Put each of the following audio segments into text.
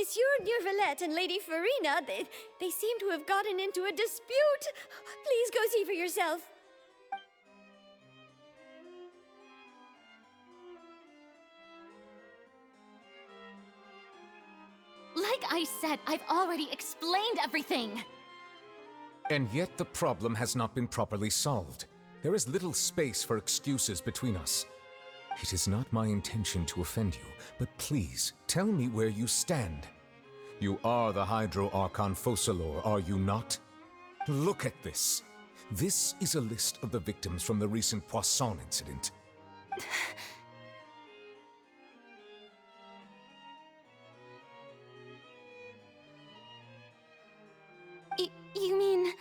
Monsieur Neurvalette and Lady Farina, they seem to have gotten into a dispute. Please go see for yourself. Like I said, I've already explained everything. And yet the problem has not been properly solved. There is little space for excuses between us. It is not my intention to offend you, but please, tell me where you stand. You are the Hydro Archon Focalor, are you not? Look at this. This is a list of the victims from the recent Poisson incident. You mean...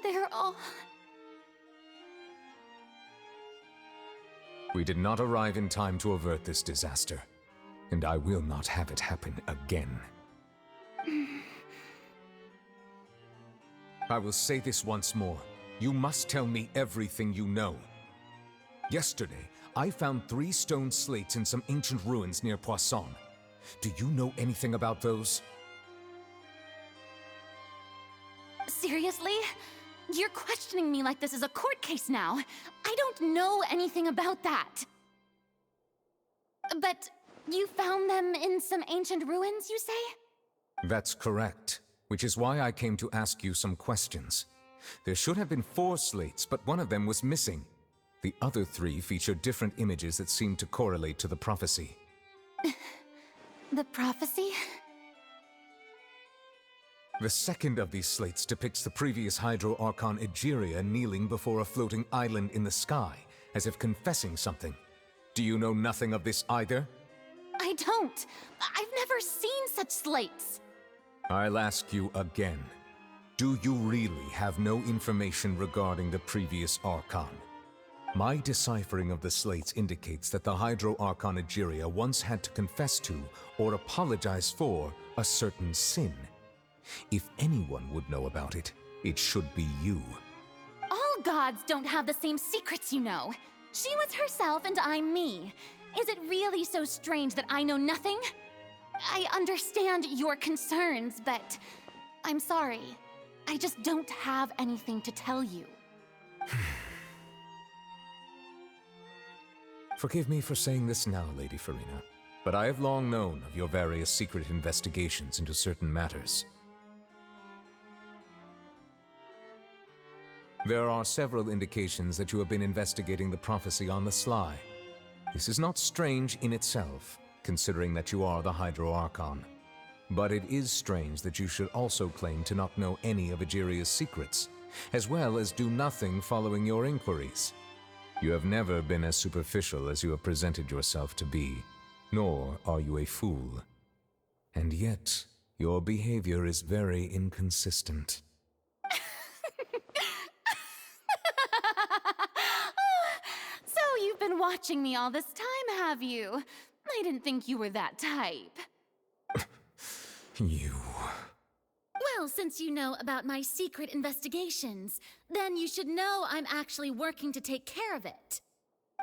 they're all... We did not arrive in time to avert this disaster, and I will not have it happen again. I will say this once more. You must tell me everything you know. Yesterday, I found 3 stone slates in some ancient ruins near Poisson. Do you know anything about those? Seriously? You're questioning me like this is a court case now. I don't know anything about that. But you found them in some ancient ruins, you say? That's correct, which is why I came to ask you some questions. There should have been 4 slates, but one of them was missing. The other 3 feature different images that seem to correlate to the prophecy. The prophecy? The second of these slates depicts the previous Hydro Archon Egeria kneeling before a floating island in the sky, as if confessing something. Do you know nothing of this either? I don't. I've never seen such slates. I'll ask you again. Do you really have no information regarding the previous Archon? My deciphering of the slates indicates that the Hydro Archon Egeria once had to confess to, or apologize for, a certain sin. If anyone would know about it, it should be you. All gods don't have the same secrets, you know. She was herself and I'm me. Is it really so strange that I know nothing? I understand your concerns, but I'm sorry. I just don't have anything to tell you. Forgive me for saying this now, Lady Farina, but I have long known of your various secret investigations into certain matters. There are several indications that you have been investigating the prophecy on the sly. This is not strange in itself, considering that you are the Hydro Archon. But it is strange that you should also claim to not know any of Egeria's secrets, as well as do nothing following your inquiries. You have never been as superficial as you have presented yourself to be, nor are you a fool. And yet, your behavior is very inconsistent. So you've been watching me all this time, have you? I didn't think you were that type. You... Well, since you know about my secret investigations, then you should know I'm actually working to take care of it.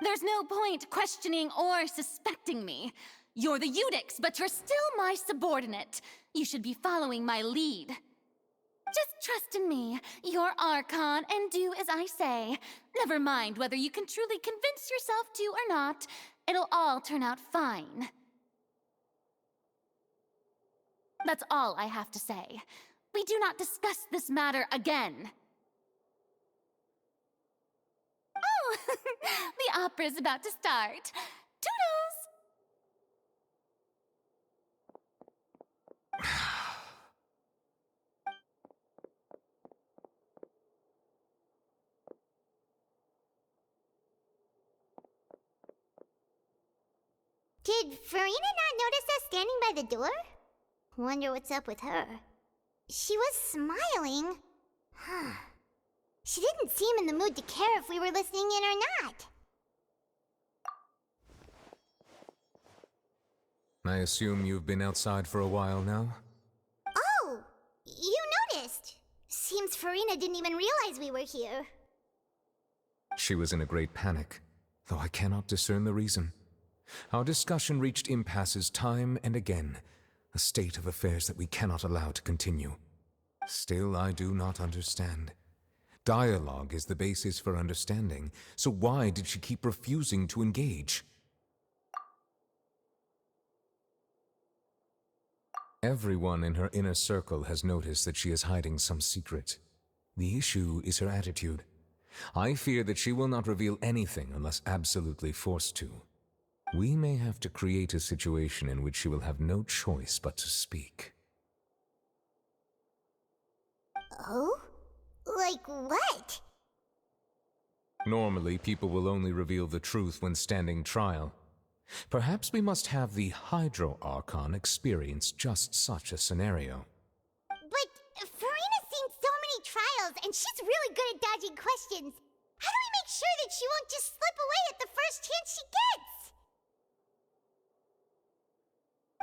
There's no point questioning or suspecting me. You're the Eudix, but you're still my subordinate. You should be following my lead. Just trust in me, you're Archon, and do as I say. Never mind whether you can truly convince yourself to or not. It'll all turn out fine. That's all I have to say. We do not discuss this matter again. Oh, the opera's about to start. Toodles! Did Farina not notice us standing by the door? Wonder what's up with her. She was smiling. Huh. She didn't seem in the mood to care if we were listening in or not. I assume you've been outside for a while now? Oh, you noticed. Seems Farina didn't even realize we were here. She was in a great panic, though I cannot discern the reason. Our discussion reached impasses time and again, a state of affairs that we cannot allow to continue. Still, I do not understand. Dialogue is the basis for understanding, so why did she keep refusing to engage? Everyone in her inner circle has noticed that she is hiding some secret. The issue is her attitude. I fear that she will not reveal anything unless absolutely forced to. We may have to create a situation in which she will have no choice but to speak. Oh? Like what? Normally, people will only reveal the truth when standing trial. Perhaps we must have the Hydro Archon experience just such a scenario. But Farina's seen so many trials, and she's really good at dodging questions. How do we make sure that she won't just slip away at the first chance she gets?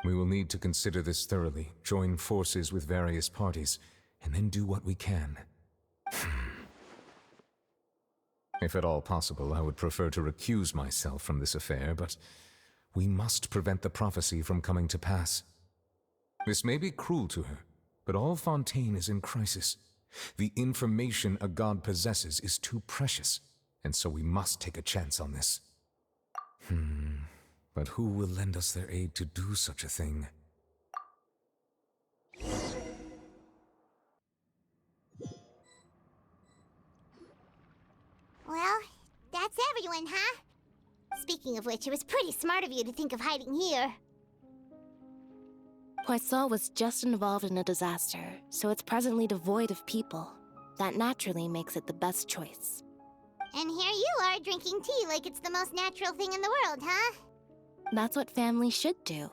We will need to consider this thoroughly, join forces with various parties, and then do what we can. If at all possible, I would prefer to recuse myself from this affair, but we must prevent the prophecy from coming to pass. This may be cruel to her, but all Fontaine is in crisis. The information a god possesses is too precious, and so we must take a chance on this. But who will lend us their aid to do such a thing? Well, that's everyone, huh? Speaking of which, it was pretty smart of you to think of hiding here. Poisson was just involved in a disaster, so it's presently devoid of people. That naturally makes it the best choice. And here you are drinking tea like it's the most natural thing in the world, huh? That's what families should do.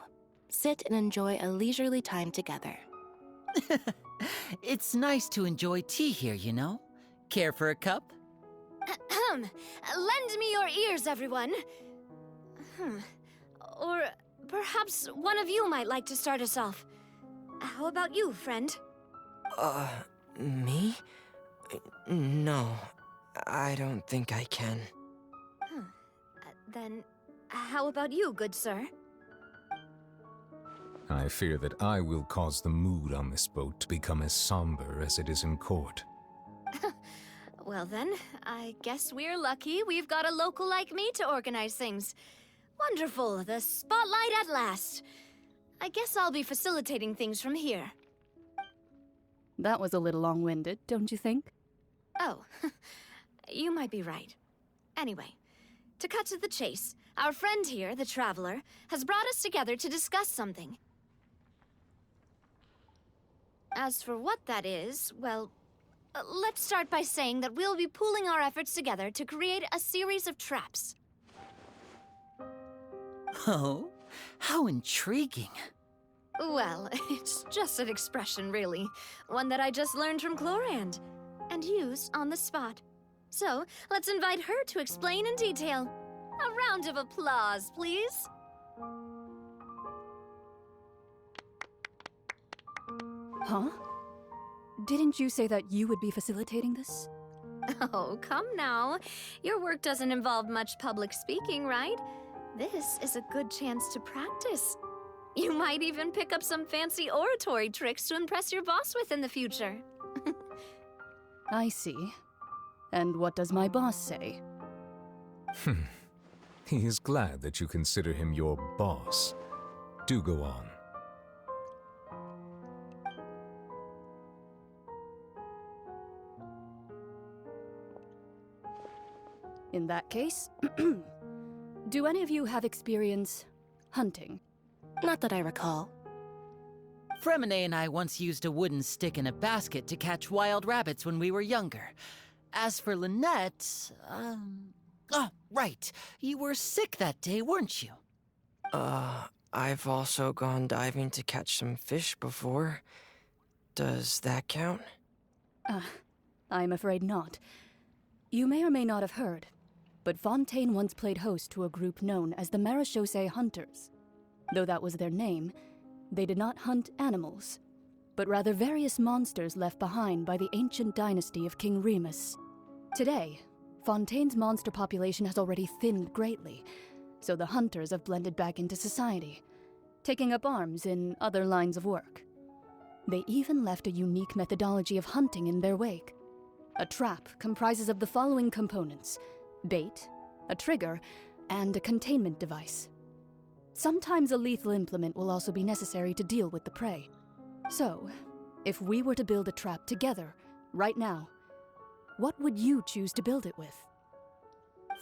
Sit and enjoy a leisurely time together. It's nice to enjoy tea here, you know? Care for a cup? Lend me your ears, everyone. Or perhaps one of you might like to start us off. How about you, friend? Me? No, I don't think I can. Then, how about you, good sir? I fear that I will cause the mood on this boat to become as somber as it is in court. Well then, I guess we're lucky we've got a local like me to organize things. Wonderful, the spotlight at last. I guess I'll be facilitating things from here. That was a little long-winded, don't you think? Oh, you might be right. Anyway, to cut to the chase, our friend here, the Traveler, has brought us together to discuss something. As for what that is, well, let's start by saying that we'll be pooling our efforts together to create a series of traps. Oh, how intriguing. Well, it's just an expression, really. One that I just learned from Chlorand, and used on the spot. So, let's invite her to explain in detail. A round of applause, please. Huh? Didn't you say that you would be facilitating this? Oh, come now. Your work doesn't involve much public speaking, right? This is a good chance to practice. You might even pick up some fancy oratory tricks to impress your boss with in the future. I see. And what does my boss say? He is glad that you consider him your boss. Do go on. In that case, do any of you have experience hunting? Not that I recall. Fremine and I once used a wooden stick in a basket to catch wild rabbits when we were younger. As for Lynette, oh, right. You were sick that day, weren't you? I've also gone diving to catch some fish before. Does that count? I'm afraid not. You may or may not have heard, but Fontaine once played host to a group known as the Marechaussee Hunters. Though that was their name, they did not hunt animals, but rather various monsters left behind by the ancient dynasty of King Remus. Today, Fontaine's monster population has already thinned greatly, so the hunters have blended back into society. taking up arms in other lines of work. They even left a unique methodology of hunting in their wake. A trap comprises of the following components: bait, a trigger, and a containment device. Sometimes a lethal implement will also be necessary to deal with the prey. So, if we were to build a trap together, right now, what would you choose to build it with?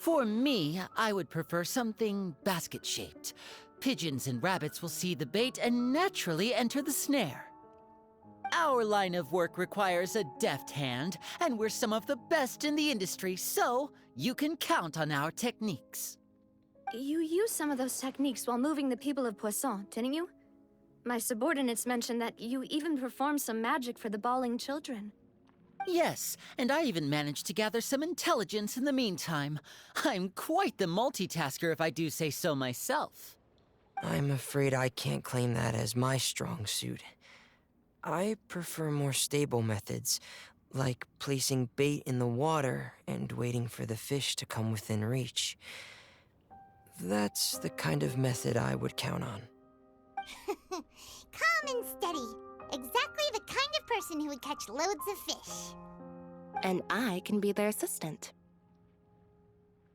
For me, I would prefer something basket-shaped. Pigeons and rabbits will see the bait and naturally enter the snare. Our line of work requires a deft hand, and we're some of the best in the industry, so you can count on our techniques. You used some of those techniques while moving the people of Poisson, didn't you? My subordinates mentioned that you even performed some magic for the bawling children. Yes, and I even managed to gather some intelligence in the meantime. I'm quite the multitasker if I do say so myself. I'm afraid I can't claim that as my strong suit. I prefer more stable methods, like placing bait in the water and waiting for the fish to come within reach. That's the kind of method I would count on. Calm and steady. Exactly the kind of person who would catch loads of fish. And I can be their assistant.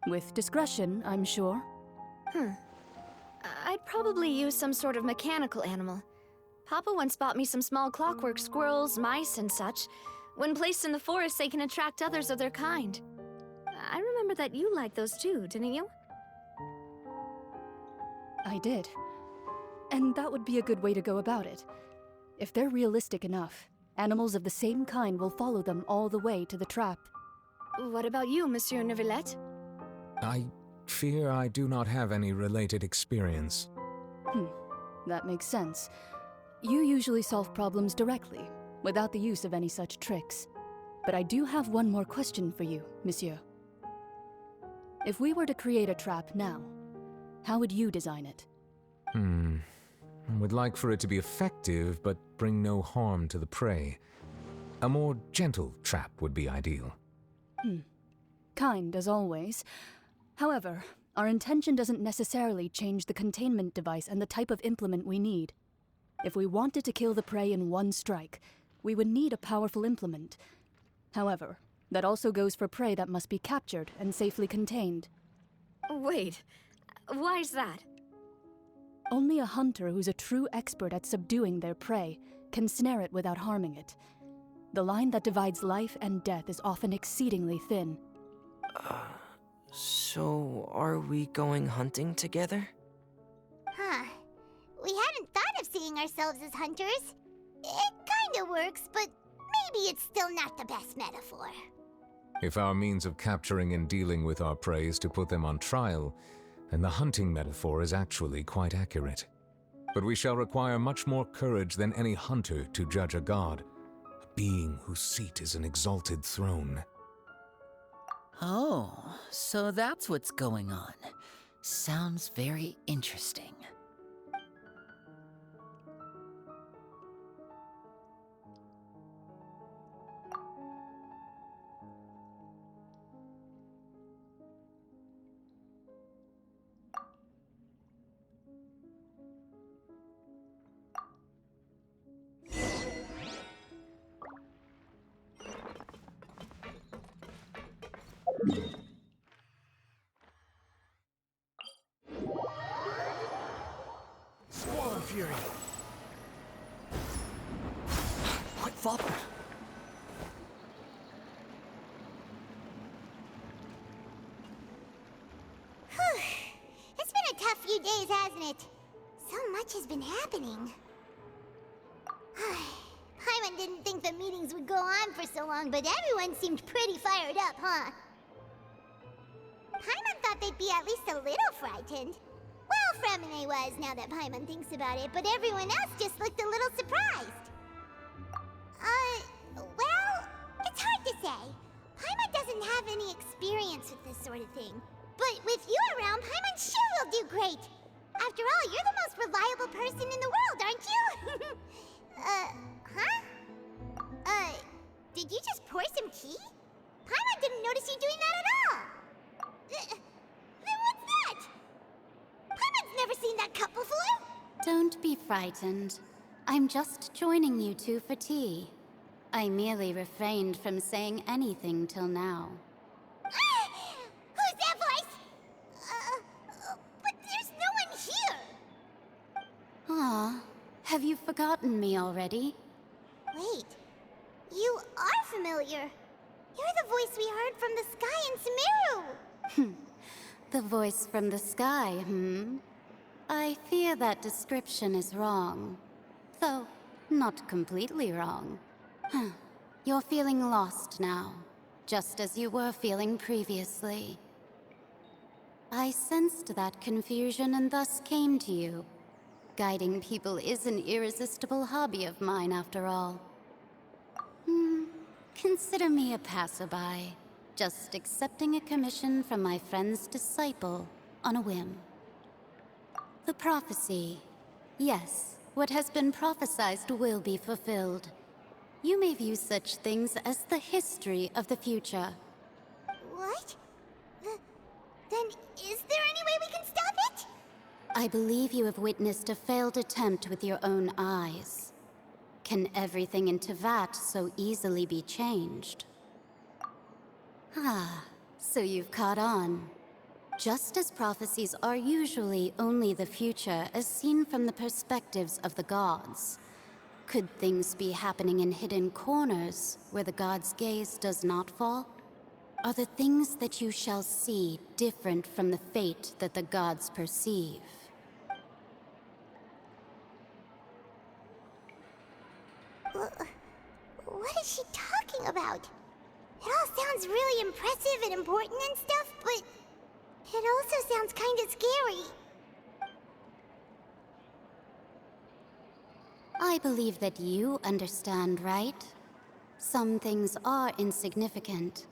With discretion, I'm sure. I'd probably use some sort of mechanical animal. Papa once bought me some small clockwork squirrels, mice, and such. When placed in the forest, they can attract others of their kind. I remember that you liked those too, didn't you? I did. And that would be a good way to go about it. If they're realistic enough, animals of the same kind will follow them all the way to the trap. What about you, Monsieur Neuvillette? I fear I do not have any related experience. That makes sense. You usually solve problems directly, without the use of any such tricks. But I do have one more question for you, Monsieur. If we were to create a trap now, how would you design it? I would like for it to be effective, but bring no harm to the prey. A more gentle trap would be ideal. Kind, as always. However, our intention doesn't necessarily change the containment device and the type of implement we need. If we wanted to kill the prey in one strike, we would need a powerful implement. However, that also goes for prey that must be captured and safely contained. Wait, why's that? Only a hunter who's a true expert at subduing their prey can snare it without harming it. The line that divides life and death is often exceedingly thin. So are we going hunting together? Huh. We hadn't thought of seeing ourselves as hunters. It kinda works, but maybe it's still not the best metaphor. If our means of capturing and dealing with our prey is to put them on trial, then the hunting metaphor is actually quite accurate. But we shall require much more courage than any hunter to judge a god, a being whose seat is an exalted throne. Oh, so that's what's going on. Sounds very interesting. Squall Fury! What followed? It's been a tough few days, hasn't it? So much has been happening. Paimon didn't think the meetings would go on for so long, but everyone seemed pretty fired up, huh? Paimon thought they'd be at least a little frightened. Well, Fremine was, now that Paimon thinks about it, but everyone else just looked a little surprised. Well, it's hard to say. Paimon doesn't have any experience with this sort of thing. But with you around, Paimon sure will do great. After all, you're the most reliable person in the world, aren't you? Did you just pour some tea? Paimon didn't notice you doing that at all. Then what's that? Paimon's never seen that cup before. Don't Don't be frightened. I'm just joining you two for tea. I merely refrained from saying anything till now. Who's that voice? But there's no one here! Ah, have you forgotten me already? Wait, you are familiar. You're the voice we heard from the sky in Sumeru! The voice from the sky, I fear that description is wrong. Though, not completely wrong. You're feeling lost now, just as you were feeling previously. I sensed that confusion and thus came to you. Guiding people is an irresistible hobby of mine, after all. Consider me a passerby, just accepting a commission from my friend's disciple on a whim. The prophecy. Yes, what has been prophesied will be fulfilled. You may view such things as the history of the future. What? Then is there any way we can stop it? I believe you have witnessed a failed attempt with your own eyes. Can everything in Tevat so easily be changed? Ah, so you've caught on. Just as prophecies are usually only the future as seen from the perspectives of the gods, could things be happening in hidden corners where the gods' gaze does not fall? Are the things that you shall see different from the fate that the gods perceive? What is she talking about? It all sounds really impressive and important and stuff, but it also sounds kind of scary. I believe that you understand, right? Some things are insignificant,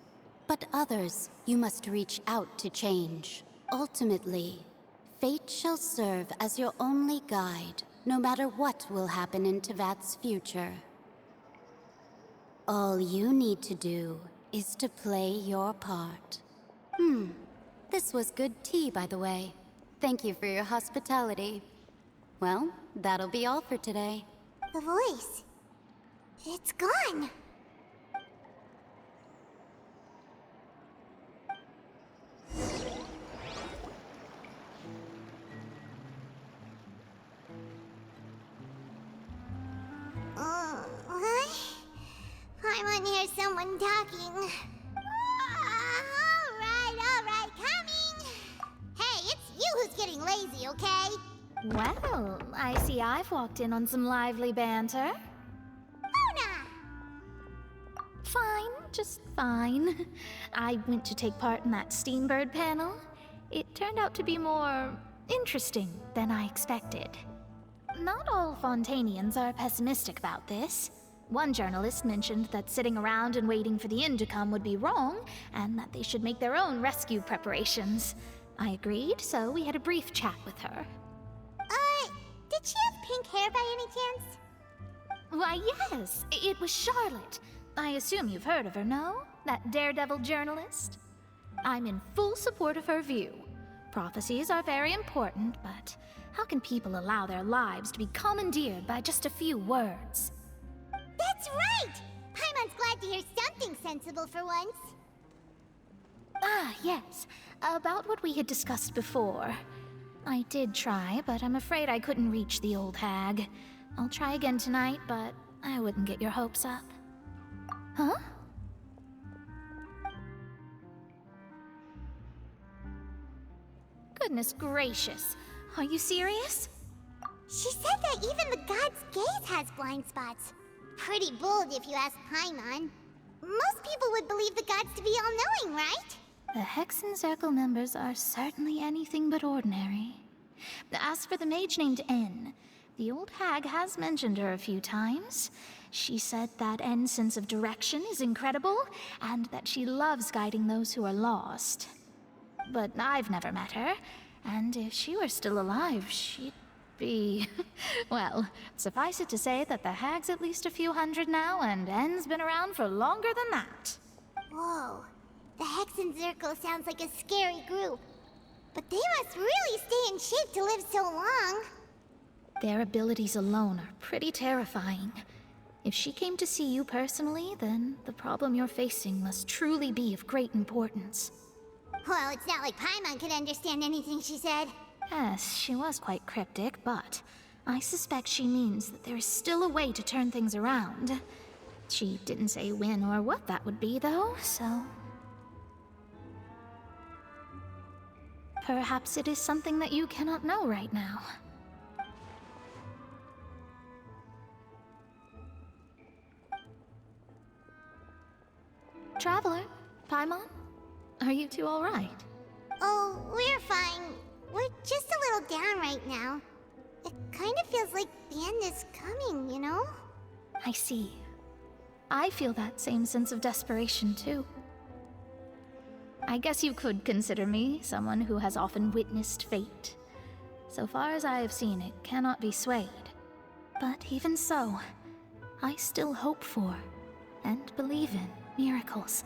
but others you must reach out to change. Ultimately, fate shall serve as your only guide, no matter what will happen in Tevat's future. All you need to do is to play your part. This was good tea, by the way. Thank you for your hospitality. Well, that'll be all for today. The voice. It's gone. I want to hear someone talking. All right, coming. Hey, it's you who's getting lazy, okay? Well, I see I've walked in on some lively banter. Mona! Fine, just fine. I went to take part in that Steambird panel. It turned out to be more interesting than I expected. Not all Fontainians are pessimistic about this. One journalist mentioned that sitting around and waiting for the end to come would be wrong, and that they should make their own rescue preparations. I agreed, so we had a brief chat with her. Did she have pink hair by any chance? Why, yes, it was Charlotte. I assume you've heard of her, no? That daredevil journalist? I'm in full support of her view. Prophecies are very important, but how can people allow their lives to be commandeered by just a few words? That's right! Paimon's glad to hear something sensible for once. Ah, yes. About what we had discussed before. I did try, but I'm afraid I couldn't reach the old hag. I'll try again tonight, but I wouldn't get your hopes up. Huh? Goodness gracious. Are you serious? She said that even the god's gaze has blind spots. Pretty bold if you ask Paimon. Most people would believe the gods to be all-knowing, right? The Hexen Circle members are certainly anything but ordinary. As for the mage named N, the old hag has mentioned her a few times. She said that N's sense of direction is incredible, and that she loves guiding those who are lost. But I've never met her, and if she were still alive, she'd be... well, suffice it to say that the hag's at least a few hundred now, and N's been around for longer than that. Whoa. The Hexen Circle sounds like a scary group. But they must really stay in shape to live so long. Their abilities alone are pretty terrifying. If she came to see you personally, then the problem you're facing must truly be of great importance. Well, it's not like Paimon could understand anything she said. Yes, she was quite cryptic, but I suspect she means that there is still a way to turn things around. She didn't say when or what that would be, though, so... Perhaps it is something that you cannot know right now. Traveler, Paimon, are you two all right? Oh, we're fine. We're just a little down right now. It kind of feels like the end is coming, you know? I see. I feel that same sense of desperation, too. I guess you could consider me someone who has often witnessed fate. So far as I have seen, it cannot be swayed. But even so, I still hope for, and believe in, miracles.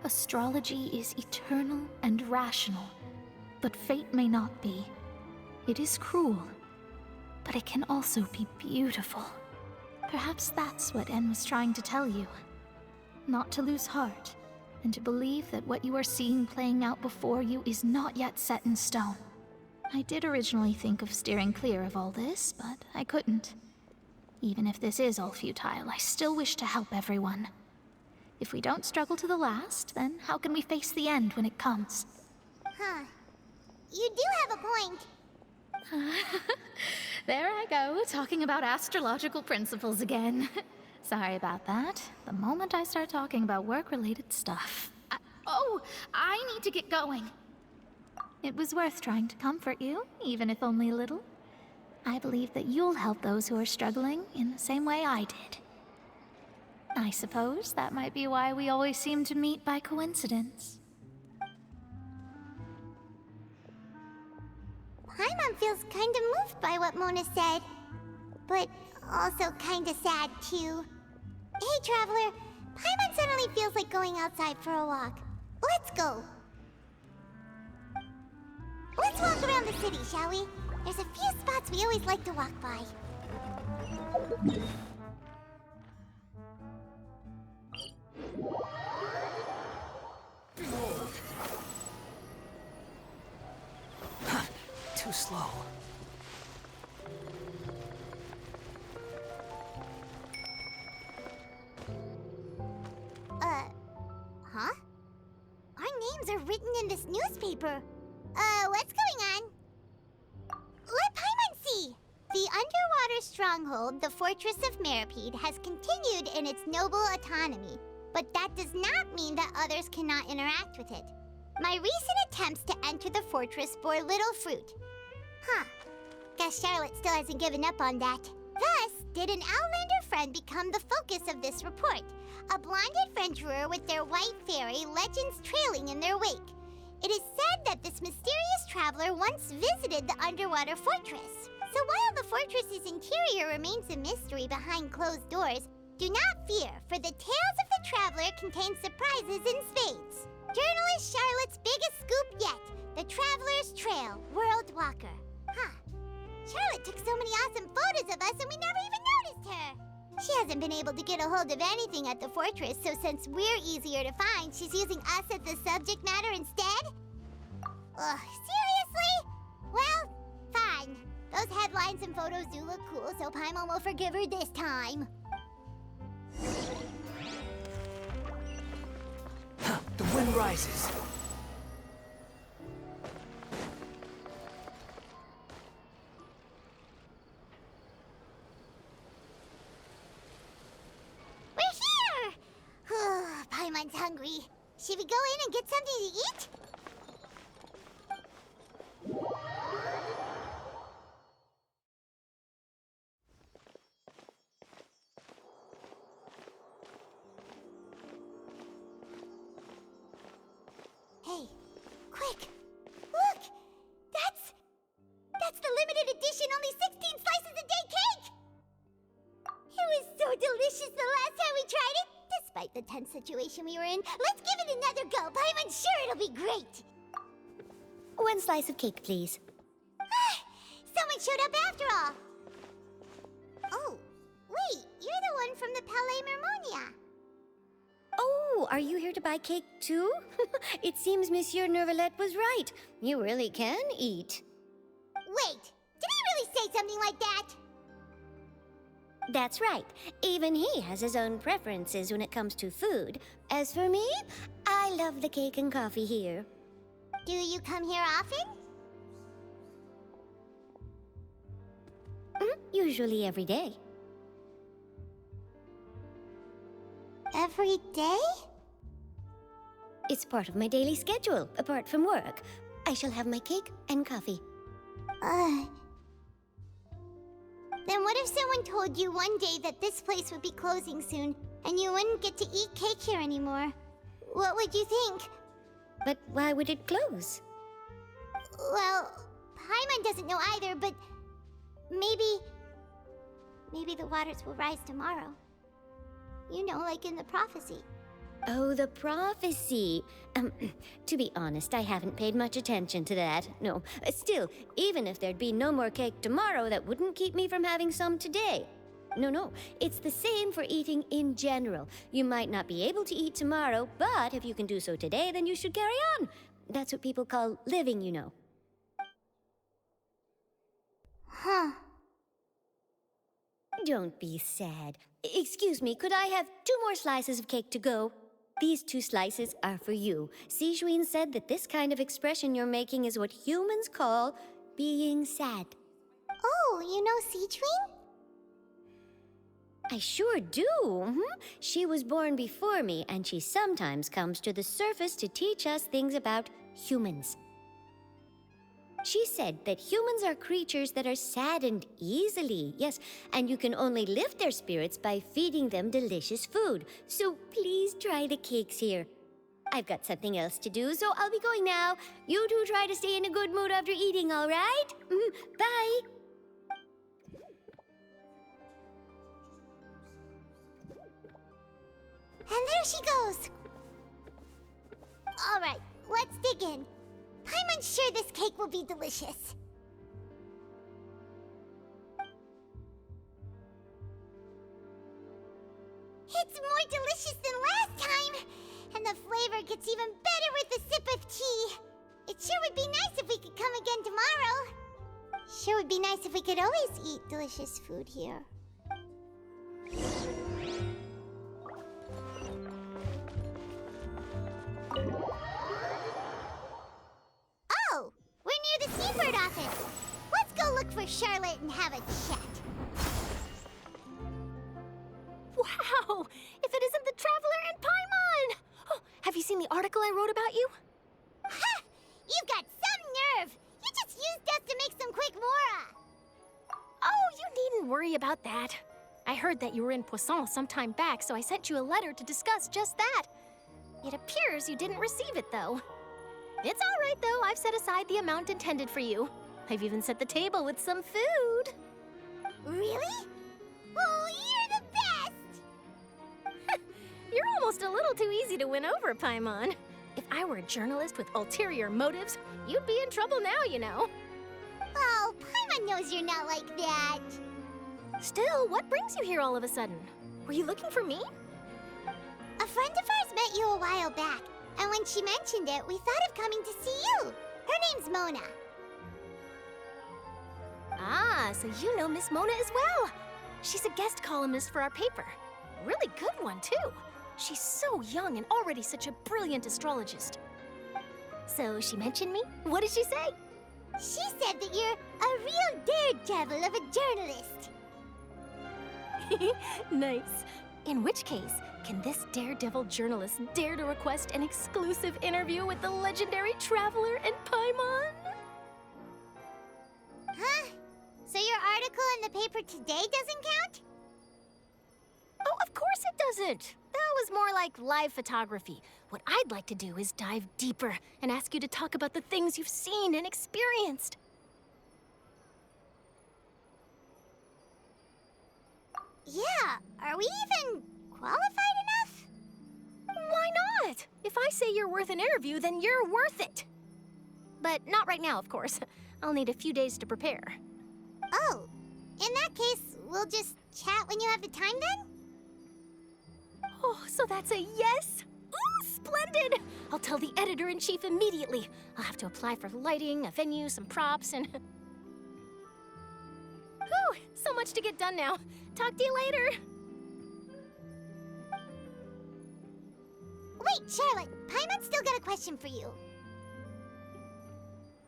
Astrology is eternal and rational, but fate may not be. It is cruel, but it can also be beautiful. Perhaps that's what En was trying to tell you. Not to lose heart, and to believe that what you are seeing playing out before you is not yet set in stone. I did originally think of steering clear of all this, but I couldn't. Even if this is all futile, I still wish to help everyone. If we don't struggle to the last, then how can we face the end when it comes? Huh. You do have a point. There I go, talking about astrological principles again. Sorry about that. The moment I start talking about work-related stuff... I need to get going. It was worth trying to comfort you, even if only a little. I believe that you'll help those who are struggling in the same way I did. I suppose that might be why we always seem to meet by coincidence. Paimon feels kind of moved by what Mona said, but also kind of sad too. Hey, Traveler, Paimon suddenly feels like going outside for a walk. Let's go. Let's walk around the city, shall we? There's a few spots we always like to walk by. Too slow. Huh? Our names are written in this newspaper. What's going on? Let Paimon see! The underwater stronghold, the Fortress of Meripede, has continued in its noble autonomy, but that does not mean that others cannot interact with it. My recent attempts to enter the fortress bore little fruit. Huh. Guess Charlotte still hasn't given up on that. Thus, did an Outlander friend become the focus of this report? A blonde adventurer with their white fairy, legends trailing in their wake. It is said that this mysterious traveler once visited the underwater fortress. So while the fortress's interior remains a mystery behind closed doors, do not fear, for the tales of the traveler contain surprises in spades. Journalist Charlotte's biggest scoop yet, the Traveler's Trail, World Walker. Huh. Charlotte took so many awesome photos of us and we never even noticed her. She hasn't been able to get a hold of anything at the fortress, so since we're easier to find, she's using us as the subject matter instead? Ugh, seriously? Well, fine. Those headlines and photos do look cool, so Paimon will forgive her this time. The wind rises. We're here! Paimon's hungry. Should we go in and get something to eat? Hey, quick! Look! That's the limited edition only 16 slices a day cake! It was so delicious the last time we tried it! Despite the tense situation we were in, let's give it another go. Paimon's sure it'll be great! 1 slice of cake, please. Someone showed up after all! Oh, wait, you're the one from the Palais Mermonia. Oh, are you here to buy cake too? It seems Monsieur Nervalette was right. You really can eat. Wait, did he really say something like that? That's right. Even he has his own preferences when it comes to food. As for me, I love the cake and coffee here. Do you come here often? Usually every day. Every day? It's part of my daily schedule, apart from work. I shall have my cake and coffee. Then what if someone told you one day that this place would be closing soon, and you wouldn't get to eat cake here anymore? What would you think? But why would it close? Well, Paimon doesn't know either, but maybe the waters will rise tomorrow. You know, like in the prophecy. Oh, the prophecy. To be honest, I haven't paid much attention to that. No, still, even if there'd be no more cake tomorrow, that wouldn't keep me from having some today. No, it's the same for eating in general. You might not be able to eat tomorrow, but if you can do so today, then you should carry on. That's what people call living, you know. Huh. Don't be sad. Excuse me, could I have 2 more slices of cake to go? These 2 slices are for you. Sijuin said that this kind of expression you're making is what humans call being sad. Oh, you know Sijuin? I sure do. She was born before me, and she sometimes comes to the surface to teach us things about humans. She said that humans are creatures that are saddened easily, yes, and you can only lift their spirits by feeding them delicious food. So please try the cakes here. I've got something else to do, so I'll be going now. You two try to stay in a good mood after eating, all right? Bye. And there she goes. All right, let's dig in. I'm unsure this cake will be delicious. It's more delicious than last time, and the flavor gets even better with a sip of tea. It sure would be nice if we could come again tomorrow. Sure would be nice if we could always eat delicious food here. Oh, we're near the Seaford office. Let's go look for Charlotte and have a chat. Wow! If it isn't the Traveler and Paimon! Oh, have you seen the article I wrote about you? Ha! You've got some nerve! You just used us to make some quick mora! Oh, you needn't worry about that. I heard that you were in Poisson some time back, so I sent you a letter to discuss just that. It appears you didn't receive it, though. It's all right, though. I've set aside the amount intended for you. I've even set the table with some food. Really? Oh, you're the best! You're almost a little too easy to win over, Paimon. If I were a journalist with ulterior motives, you'd be in trouble now, you know. Oh, Paimon knows you're not like that. Still, what brings you here all of a sudden? Were you looking for me? A friend of ours met you a while back, and when she mentioned it, we thought of coming to see you. Her name's Mona. Ah, so you know Miss Mona as well. She's a guest columnist for our paper. Really good one, too. She's so young and already such a brilliant astrologist. So she mentioned me? What did she say? She said that you're a real daredevil of a journalist. Nice. In which case, can this daredevil journalist dare to request an exclusive interview with the legendary Traveler and Paimon? Huh? So your article in the paper today doesn't count? Oh, of course it doesn't. That was more like live photography. What I'd like to do is dive deeper and ask you to talk about the things you've seen and experienced. Yeah, are we even qualified enough? Why not? If I say you're worth an interview, then you're worth it. But not right now, of course. I'll need a few days to prepare. Oh, in that case, we'll just chat when you have the time then? Oh, so that's a yes? Ooh, splendid! I'll tell the editor-in-chief immediately. I'll have to apply for lighting, a venue, some props, and... Whew, so much to get done now. Talk to you later. Wait, Charlotte, Paimon's still got a question for you.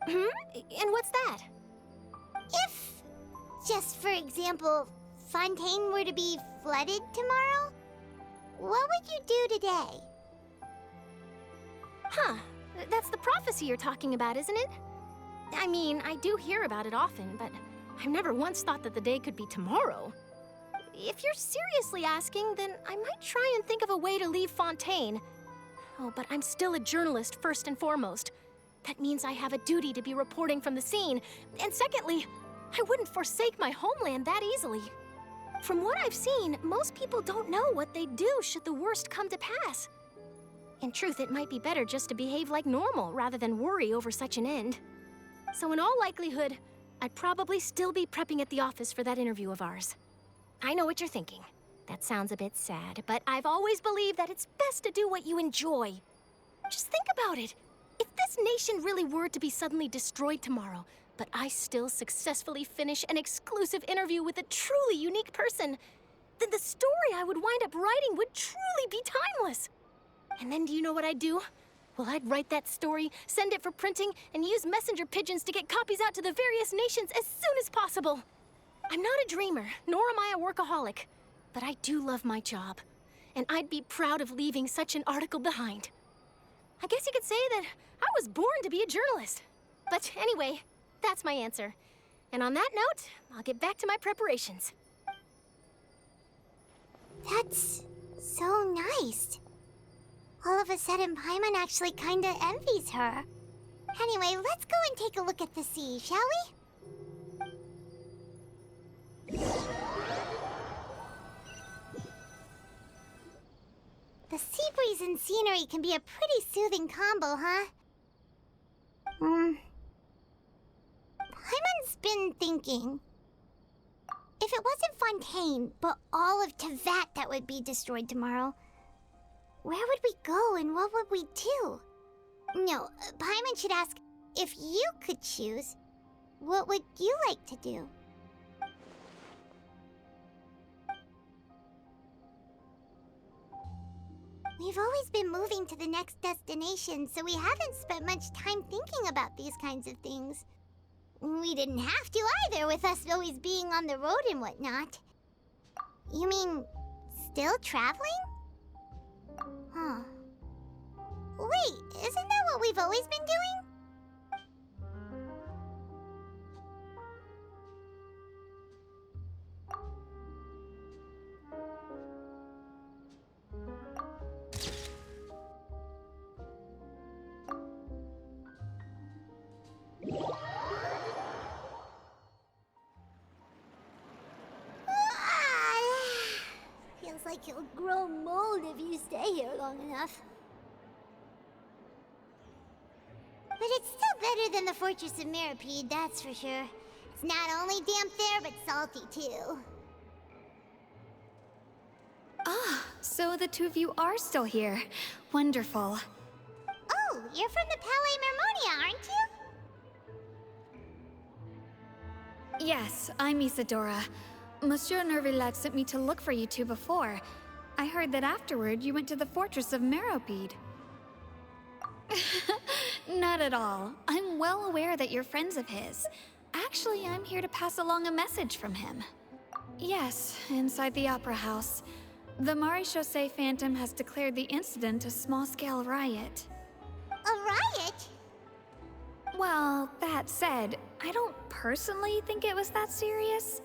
And what's that? If, just for example, Fontaine were to be flooded tomorrow, what would you do today? Huh, that's the prophecy you're talking about, isn't it? I mean, I do hear about it often, but I've never once thought that the day could be tomorrow. If you're seriously asking, then I might try and think of a way to leave Fontaine. Oh, but I'm still a journalist first and foremost. That means I have a duty to be reporting from the scene. And secondly, I wouldn't forsake my homeland that easily. From what I've seen, most people don't know what they'd do should the worst come to pass. In truth, it might be better just to behave like normal rather than worry over such an end. So in all likelihood, I'd probably still be prepping at the office for that interview of ours. I know what you're thinking. That sounds a bit sad, but I've always believed that it's best to do what you enjoy. Just think about it. If this nation really were to be suddenly destroyed tomorrow, but I still successfully finish an exclusive interview with a truly unique person, then the story I would wind up writing would truly be timeless. And then do you know what I'd do? Well, I'd write that story, send it for printing, and use messenger pigeons to get copies out to the various nations as soon as possible. I'm not a dreamer, nor am I a workaholic, but I do love my job, and I'd be proud of leaving such an article behind. I guess you could say that I was born to be a journalist. But anyway, that's my answer. And on that note, I'll get back to my preparations. That's so nice. All of a sudden, Paimon actually kinda envies her. Anyway, let's go and take a look at the sea, shall we? The sea breeze and scenery can be a pretty soothing combo, huh? Paimon's been thinking. If it wasn't Fontaine, but all of Tevat that would be destroyed tomorrow, where would we go and what would we do? No, Paimon should ask, if you could choose, what would you like to do? We've always been moving to the next destination, so we haven't spent much time thinking about these kinds of things. We didn't have to either, with us always being on the road and whatnot. You mean, still traveling? Huh. Wait, isn't that what we've always been doing? Feels like you'll grow mold if you stay here long enough. But it's still better than the Fortress of Meripede, that's for sure. It's not only damp there, but salty too. Ah, so the two of you are still here. Wonderful. Oh, you're from the Palais Mermonia, aren't you? Yes, I'm Isadora. Monsieur Nervillac sent me to look for you two before. I heard that afterward you went to the Fortress of Meripede. Not at all. I'm well aware that you're friends of his. Actually, I'm here to pass along a message from him. Yes, inside the Opera House. The Maréchaussée Phantom has declared the incident a small-scale riot. A riot? Well, that said, I don't personally think it was that serious.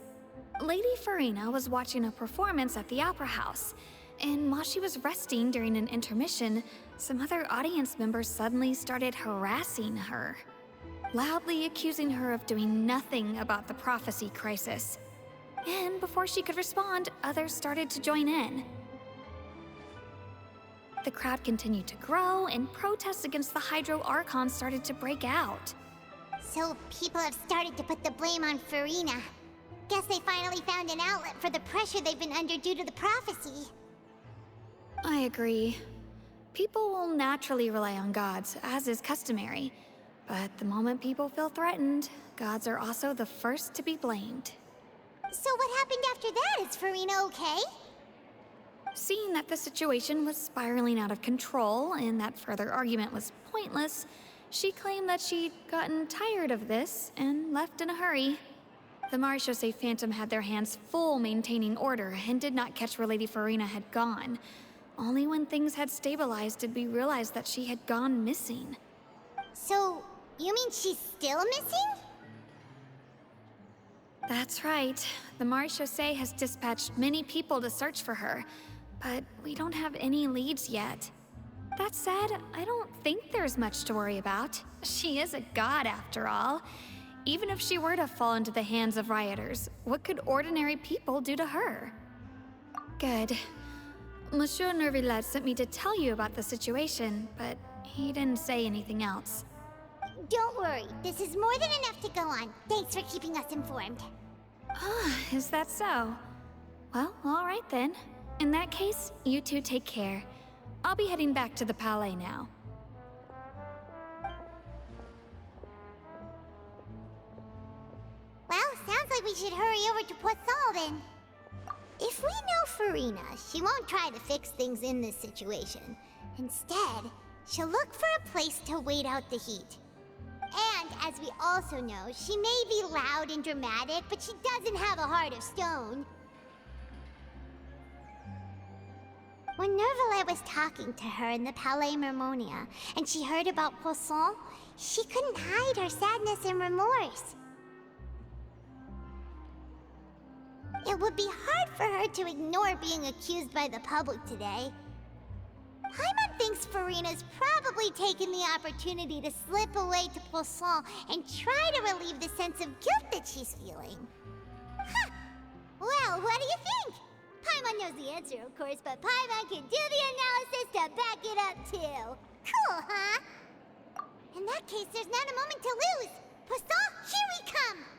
Lady Farina was watching a performance at the Opera House, and while she was resting during an intermission, some other audience members suddenly started harassing her, loudly accusing her of doing nothing about the prophecy crisis. And before she could respond, others started to join in. The crowd continued to grow, and protests against the Hydro Archon started to break out. So people have started to put the blame on Farina. Guess they finally found an outlet for the pressure they've been under due to the prophecy. I agree. People will naturally rely on gods, as is customary. But the moment people feel threatened, gods are also the first to be blamed. So what happened after that? Is Farina okay? Seeing that the situation was spiraling out of control and that further argument was pointless, she claimed that she'd gotten tired of this and left in a hurry. The Marechaussee Phantom had their hands full maintaining order and did not catch where Lady Farina had gone. Only when things had stabilized did we realize that she had gone missing. So, you mean she's still missing? That's right. The Marechaussee has dispatched many people to search for her, but we don't have any leads yet. That said, I don't think there's much to worry about. She is a god after all. Even if she were to fall into the hands of rioters, what could ordinary people do to her? Good. Monsieur Nervillet sent me to tell you about the situation, but he didn't say anything else. Don't worry, this is more than enough to go on. Thanks for keeping us informed. Ah, is that so? Well, all right then. In that case, you two take care. I'll be heading back to the Palais now. Well, sounds like we should hurry over to Poisson then. If we know Farina, she won't try to fix things in this situation. Instead, she'll look for a place to wait out the heat. And, as we also know, she may be loud and dramatic, but she doesn't have a heart of stone. When Nervillet was talking to her in the Palais Mermonia, and she heard about Poisson, she couldn't hide her sadness and remorse. It would be hard for her to ignore being accused by the public today. Paimon thinks Farina's probably taken the opportunity to slip away to Poisson and try to relieve the sense of guilt that she's feeling. Huh. Well, what do you think? Paimon knows the answer, of course, but Paimon can do the analysis to back it up, too. Cool, huh? In that case, there's not a moment to lose. Poisson, here we come!